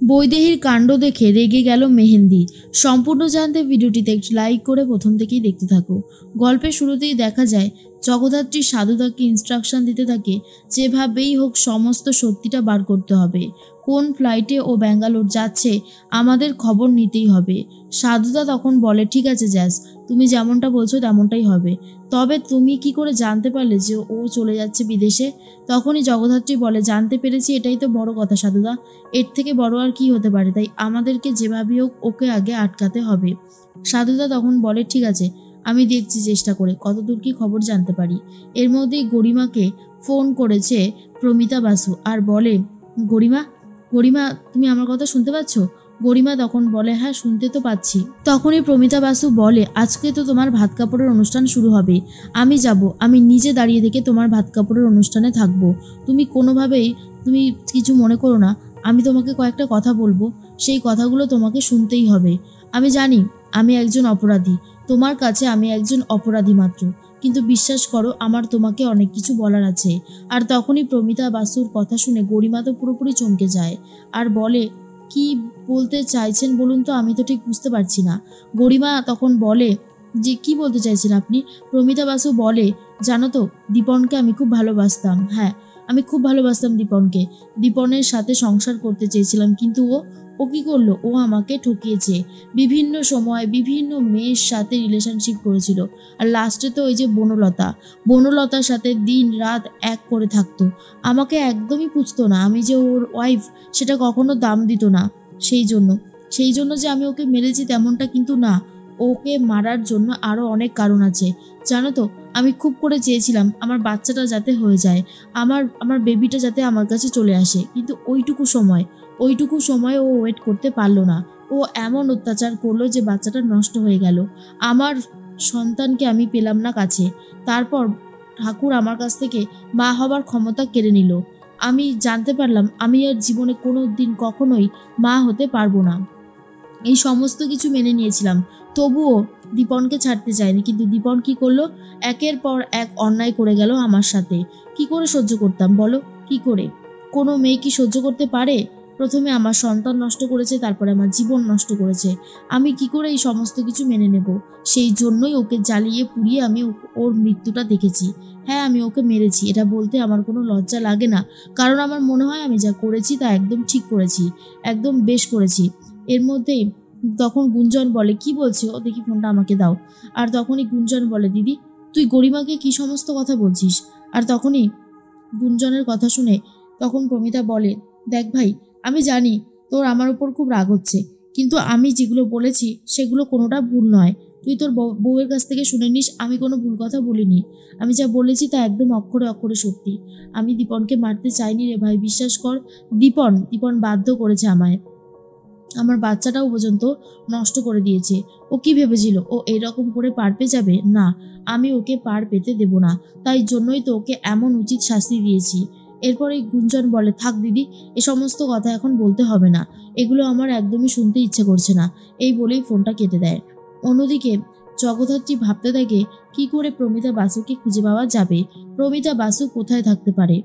বৈদেহীর কাণ্ড দেখে রেগে গেল মেহেন্দি। সম্পূর্ণ জানতে ভিডিওটিতে একটি লাইক করে প্রথম থেকেই দেখতে থাকো। গল্পের শুরুতেই দেখা যায় জগদ্ধাত্রী সাধুদাকে ইনস্ট্রাকশন দিতে থাকে যেভাবেই হোক সমস্ত সত্যিটা বার করতে হবে। কোন ফ্লাইটে ও ব্যাঙ্গালোর যাচ্ছে আমাদের খবর নিতেই হবে। সাধুদা তখন বলে, ঠিক আছে জ্যাস, তুমি যেমনটা বলছো তেমনটাই হবে। তবে তুমি কি করে জানতে পারলে যে ও চলে যাচ্ছে বিদেশে? তখনই জগদ্ধাত্রী বলে, জানতে পেরেছি, এটাই তো বড় কথা সাধুদা। এর থেকে বড় আর কি হতে পারে? তাই আমাদেরকে যেভাবেই হোক ওকে আগে আটকাতে হবে। সাধুদা তখন বলে, ঠিক আছে, আমি দেখছি চেষ্টা করে কতদূর কি খবর জানতে পারি। এর মধ্যেই গরিমাকে ফোন করেছে প্রমিতা বাসু আর বলে, গরিমা গরিমা তুমি আমার কথা শুনতে পাচ্ছ? গরিমা তখন বলে, হ্যাঁ শুনতে তো পাচ্ছি। তখনই প্রমিতা বাসু বলে, আজকে তো তোমার ভাত কাপড়ের অনুষ্ঠান শুরু হবে, আমি যাব, আমি নিজে দাঁড়িয়ে থেকে তোমার ভাত কাপড়ের অনুষ্ঠানে থাকবো। তুমি কোনোভাবেই তুমি কিছু মনে করো না, আমি তোমাকে কয়েকটা কথা বলবো, সেই কথাগুলো তোমাকে শুনতেই হবে। আমি জানি আমি একজন অপরাধী, তোমার কাছে আমি একজন অপরাধী মাত্র, কিন্তু বিশ্বাস করো আমার তোমাকে অনেক কিছু বলার আছে। আর তখনই প্রমিতা বাসুর কথা শুনে গরিমা তো পুরোপুরি চমকে যায় আর বলে, কি বলতে চাইছেন বলুন তো, আমি তো ঠিক বুঝতে পারছি না। গরিমা তখন বলে যে, কি বলতে চাইছেন আপনি? প্রমিতা বাসু বলে, জানো তো, দীপনকে আমি খুব ভালোবাসতাম। হ্যাঁ, আমি খুব ভালোবাসতাম দীপনকে। দীপনের সাথে সংসার করতে চেয়েছিলাম, কিন্তু ও কি করলো? ও আমাকে ঠকিয়েছে। বিভিন্ন সময় বিভিন্ন মেয়ের সাথে রিলেশনশিপ করেছিল। আর লাস্টে তো ওই যে বনলতার সাথে দিন রাত এক করে থাকতো। আমাকে একদমই পুছতো না, আমি যে ওর ওয়াইফ সেটা কখনো দাম দিত না। সেই জন্য যে আমি ওকে মেরেছি তেমনটা কিন্তু না। ওকে মারার জন্য আরও অনেক কারণ আছে। জানো তো, আমি খুব করে চেয়েছিলাম আমার বাচ্চাটা যাতে হয়ে যায়, আমার বেবিটা যাতে আমার কাছে চলে আসে, কিন্তু ওইটুকু সময় ও ওয়েট করতে পারলো না। ও এমন অত্যাচার করলো যে বাচ্চাটা নষ্ট হয়ে গেল। আমার সন্তানকে আমি পেলাম না কাছে। তারপর ঠাকুর আমার কাছ থেকে মা হবার ক্ষমতা কেড়ে নিল। আমি জানতে পারলাম আমি আর জীবনে কোনো দিন কখনোই মা হতে পারবো না। এই সমস্ত কিছু মেনে নিয়েছিলাম, তবুও দীপনকে ছাড়তে চাইনি। কিন্তু দীপন কি করলো? একের পর এক অন্যায় করে গেল আমার সাথে। কি করে সহ্য করতাম বলো? কি করে? কোনো মেয়ে কি সহ্য করতে পারে? প্রথমে আমার সন্তান নষ্ট করেছে, তারপরে আমার জীবন নষ্ট করেছে। আমি কি করে এই সমস্ত কিছু মেনে নেব? সেই জন্যই ওকে জ্বালিয়ে পুড়িয়ে আমি ওর মৃত্যুটা দেখেছি। হ্যাঁ, আমি ওকে মেরেছি, এটা বলতে আমার কোনো লজ্জা লাগে না, কারণ আমার মনে হয় আমি যা করেছি তা একদম ঠিক করেছি, একদম বেশ করেছি। এর মধ্যেই তখন গুঞ্জন বলে, কি বলছে ও, দেখি ফোনটা আমাকে দাও। আর তখনই গুঞ্জন বলে, দিদি তুই গরিমাকে কি সমস্ত কথা বলছিস? আর তখনই গুঞ্জনের কথা শুনে তখন প্রমিতা বলে, দেখ ভাই, আমি জানি তোর আমার উপর খুব রাগ হচ্ছে, কিন্তু আমি যেগুলো বলেছি সেগুলো কোনোটা ভুল নয়। তুই তোর বউয়ের কাছ থেকে শুনে নিস, আমি কোনো ভুল কথা বলিনি। আমি যা বলেছি তা একদম অক্ষরে অক্ষরে সত্যি। আমি দীপনকে মারতে চাইনি রে ভাই, বিশ্বাস কর। দীপন বাধ্য করেছে আমায়, আমার বাচ্চাটাও পর্যন্ত নষ্ট করে দিয়েছে। ও কি ভেবেছিল ও এরকম করে পার পেয়ে যাবে? না, আমি ওকে পার পেতে দেব না, তাই জন্যই তো ওকে এমন উচিত শাস্তি দিয়েছি। এরপরে গুঞ্জন বলে, থাক দিদি, এ সমস্ত কথা এখন বলতে হবে না, এগুলো আমার একদমই শুনতে ইচ্ছে করছে না। এই বলেই ফোনটা কেটে দেয়। অন্যদিকে জগদ্ধাত্রী ভাবতে থাকে, কি করে প্রমিতা বাসুকে খুঁজে পাওয়া যাবে? প্রমিতা বাসু কোথায় থাকতে পারে?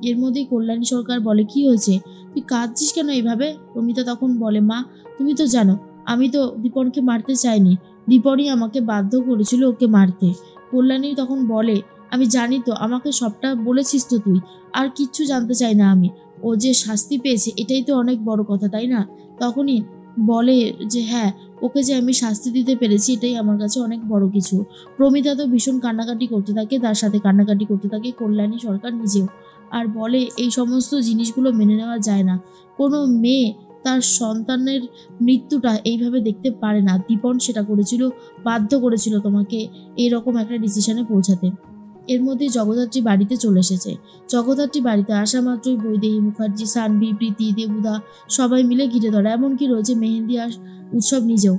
এর মধ্যেই কল্যাণী সরকার বলে, কি হয়েছে, তুই কাঁদছিস কেন এইভাবে? প্রমিতা তখন বলে, মা তুমি তো জানো আমি তো দীপনকে মারতে চাইনি, দীপনই আমাকে বাধ্য করেছিল ওকে মারতে। কল্যাণী তখন বলে, আমি জানি তো, আমাকে সবটা বলেছিস তো তুই, আর কিচ্ছু জানতে চাই না আমি। ও যে শাস্তি পেয়েছে এটাই তো অনেক বড় কথা, তাই না? তখনই বলে যে, হ্যাঁ, ওকে যে আমি শাস্তি দিতে পেরেছি এটাই আমার কাছে অনেক বড় কিছু। প্রমিতা তো ভীষণ কান্নাকাটি করতে থাকে, তার সাথে কান্নাকাটি করতে থাকে কল্যাণী সরকার নিজেও। আর বলে, এই সমস্ত জিনিসগুলো মেনে নেওয়া যায় না। কোনো মেয়ে তার সন্তানের মৃত্যুটা এইভাবে দেখতে পারে না। দীপন সেটা করেছিল, বাধ্য করেছিল তোমাকে এইরকম একটা ডিসিশনে পৌঁছাতে। এর মধ্যে জগদ্ধাত্রী বাড়িতে চলে এসেছে। জগদ্ধাত্রী বাড়িতে আসা মাত্রই বৈদেহী মুখার্জি, সানভি, প্রীতি, দেবুদা সবাই মিলে ঘিরে ধরে, এমনকি রয়েছে মেহেন্দি আর উৎসব নিজেও।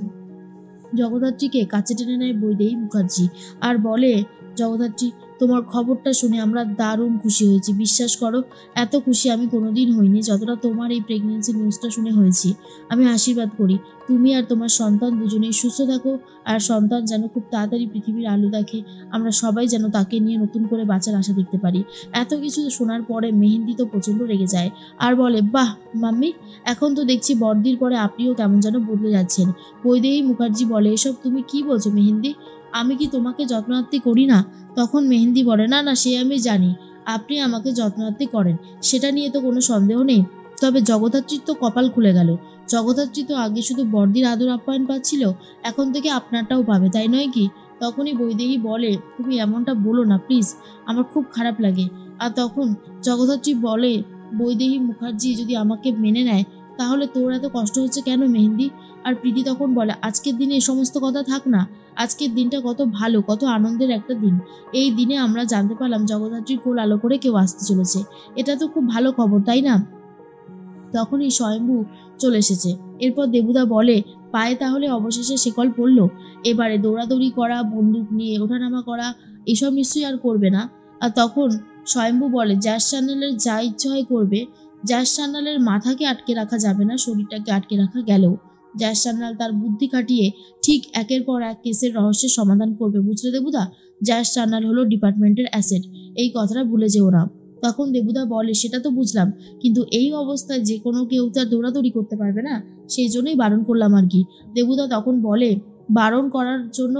জগদ্ধাত্রীকে কাছে টেনে নেয় বৈদেহী মুখার্জি আর বলে, জগদ্ধাত্রী তোমার খবরটা শুনে আমরা দারুণ খুশি হয়েছি। বিশ্বাস করো, এত খুশি আমি কোনোদিন হইনি যতটা তোমার এই প্রেগনেন্সি নিউজটা শুনে হয়েছি। আমি আশীর্বাদ করি তুমি আর তোমার সন্তান দুজনেই সুস্থ থাকো, আর সন্তান যেন খুব তাড়াতাড়ি পৃথিবীর আলো দেখে, আমরা সবাই যেন তাকে নিয়ে নতুন করে বাঁচার আশা দেখতে পারি। এত কিছু শোনার পরে মেহেন্দি তো প্রচণ্ড রেগে যায় আর বলে, বাহ মাম্মি, এখন তো দেখছি বড়দির পরে আপনিও কেমন যেন বদলে যাচ্ছেন। বৈদেহী মুখার্জি বলে, এসব তুমি কি বলছো মেহেন্দি? আমি কি তোমাকে যত্নার্থী করি না? তখন মেহেন্দি বলে, না না, সে আমি জানি আপনি আমাকে যত্নার্থী করেন, সেটা নিয়ে তো কোনো সন্দেহ নেই। তবে জগদ্ধাত্রীর তো কপাল খুলে গেল। জগদ্ধাত্রী তো আগে শুধু বড়দির আদর আপ্যায়ন পাচ্ছিল, এখন থেকে আপনারটাও পাবে, তাই নয় কি? তখনই বৈদেহী বলে, তুমি এমনটা বলো না প্লিজ, আমার খুব খারাপ লাগে। আর তখন জগদ্ধাত্রী বলে, বৈদেহী মুখার্জি যদি আমাকে মেনে নেয় তাহলে তোর এত কষ্ট হচ্ছে কেন মেহেন্দি? আর প্রীতি তখন বলে, আজকের দিনে এ সমস্ত কথা থাক না, আজকের দিনটা কত ভালো, কত আনন্দের একটা দিন। এই দিনে আমরা জানতে পারলাম জগদ্ধাত্রীর কোল আলো করে কেউ আসতে চলেছে, এটা তো খুব ভালো খবর, তাই না? তখনই স্বয়ম্ভু চলে এসেছে। এরপর দেবুদা বলে, পায়ে তাহলে অবশেষে শিকল পড়লো, এবারে দৌড়াদৌড়ি করা, বন্দুক নিয়ে ওঠানামা করা, এসব নিশ্চয়ই আর করবে না। আর তখন স্বয়ম্ভু বলে, জ্যাস চ্যানেলের যা ইচ্ছে হয় করবে, জ্যাস চ্যানেলের মাথাকে আটকে রাখা যাবে না, শরীরটাকে আটকে রাখা গেলেও জ্যাস চ্যানেল তার বুদ্ধি খাটিয়ে ঠিক একের পর এক কেসের রহস্যের সমাধান করবে, বুঝলে দেবুদা? জ্যাস চ্যানেল হলো ডিপার্টমেন্টের অ্যাসেট, এই কথাটা ভুলে যেও না। তখন দেবুদা বলে, সেটা তো বুঝলাম, কিন্তু এই অবস্থায় যে কোনো কেউ তো আর দৌড়াদৌড়ি করতে পারবে না, সেই জন্যই বারণ করলাম আর কি। দেবুদা তখন বলে, বারণ করার জন্য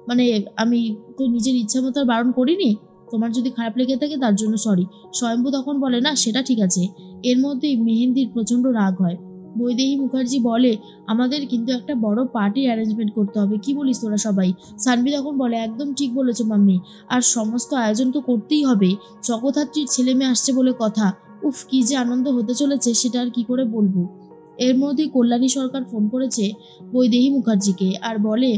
মানে আমি তো নিজের ইচ্ছা মতো আর বারণ করিনি, তোমার যদি খারাপ লেগে থাকে তার জন্য সরি। স্বয়ম্ভু তখন বলে, না সেটা ঠিক আছে। এর মধ্যেই মেহেন্দির প্রচণ্ড রাগ হয়। বৈদেহী মুখার্জি বলে, আমাদের কিন্তু একটা বড় পার্টি অ্যারেঞ্জমেন্ট করতে হবে, কি বলিস তোরা সবাই? সানভি তখন বলে, একদম ঠিক বলেছো মাম্মি, আর সমস্ত আয়োজন তো করতেই হবে, জগদ্ধাত্রীর ছেলে মেয়ে আসছে বলে কথা। উফ, কি যে আনন্দ হতে চলেছে সেটা আর কি করে বলবো। এর মধ্যেই কল্যাণী সরকার ফোন করেছে বৈদেহী মুখার্জিকে আর বলে,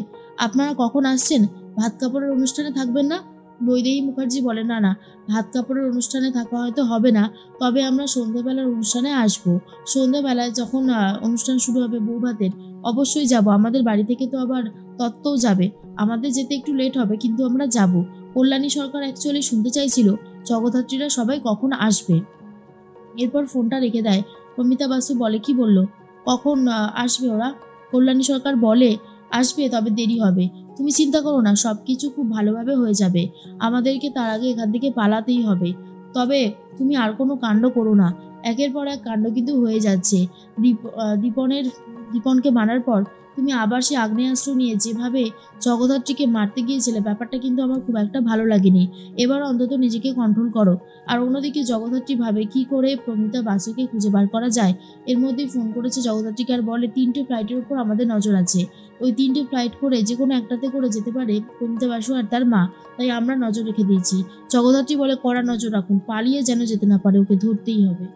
আপনারা কখন আসছেন? ভাত কাপড়ের অনুষ্ঠানে থাকবেন না? বৈদেহী মুখার্জি বলে, না না, ভাত কাপড়ের অনুষ্ঠানে থাকা হয়তো হবে না, তবে আমরা সন্ধ্যেবেলার অনুষ্ঠানে আসবো। সন্ধ্যেবেলায় যখন অনুষ্ঠান শুরু হবে বউ ভাতের, অবশ্যই যাব। আমাদের বাড়ি থেকে তো আবার তত্ত্বও যাবে, আমাদের যেতে একটু লেট হবে কিন্তু আমরা যাব। কল্যাণী সরকার অ্যাকচুয়ালি শুনতে চাইছিল জগদ্ধাত্রীরা সবাই কখন আসবে। এরপর ফোনটা রেখে দেয়। প্রমিতা বাসু বলে, কি বললো, কখন আসবে ওরা? কল্যাণী সরকার বলে, আসবে, তবে দেরি হবে। তুমি চিন্তা করো না, সব কিছু খুব ভালোভাবে হয়ে যাবে। আমাদেরকে তার আগে এখান থেকে পালাতেই হবে। তবে তুমি আর কোনো কাণ্ড করো না, একের পর এক কাণ্ড কিন্তু হয়ে যাচ্ছে। দীপনকে মারার পর তুমি আবার সে আগ্নেয়াস্ত্র নিয়ে যেভাবে জগদ্ধাত্রীকে মারতে গিয়েছিলে, ব্যাপারটা কিন্তু আমার খুব একটা ভালো লাগেনি। এবার অন্তত নিজেকে কন্ট্রোল করো। আর অন্যদিকে জগদ্ধাত্রী ভাবে কি করে প্রমিতা বাসুকে খুঁজে বার করা যায়। এর মধ্যেই ফোন করেছে জগদ্ধাত্রীকে আর বলে, 3টে ফ্লাইটের উপর আমাদের নজর আছে, ওই 3টে ফ্লাইট করে যে কোনো একটাতে করে যেতে পারে প্রমিতা বাসু আর তার মা, তাই আমরা নজর রেখে দিয়েছি। জগদ্ধাত্রী বলে, কড়া নজর রাখুন, পালিয়ে যেন যেতে না পারে, ওকে ধরতেই হবে।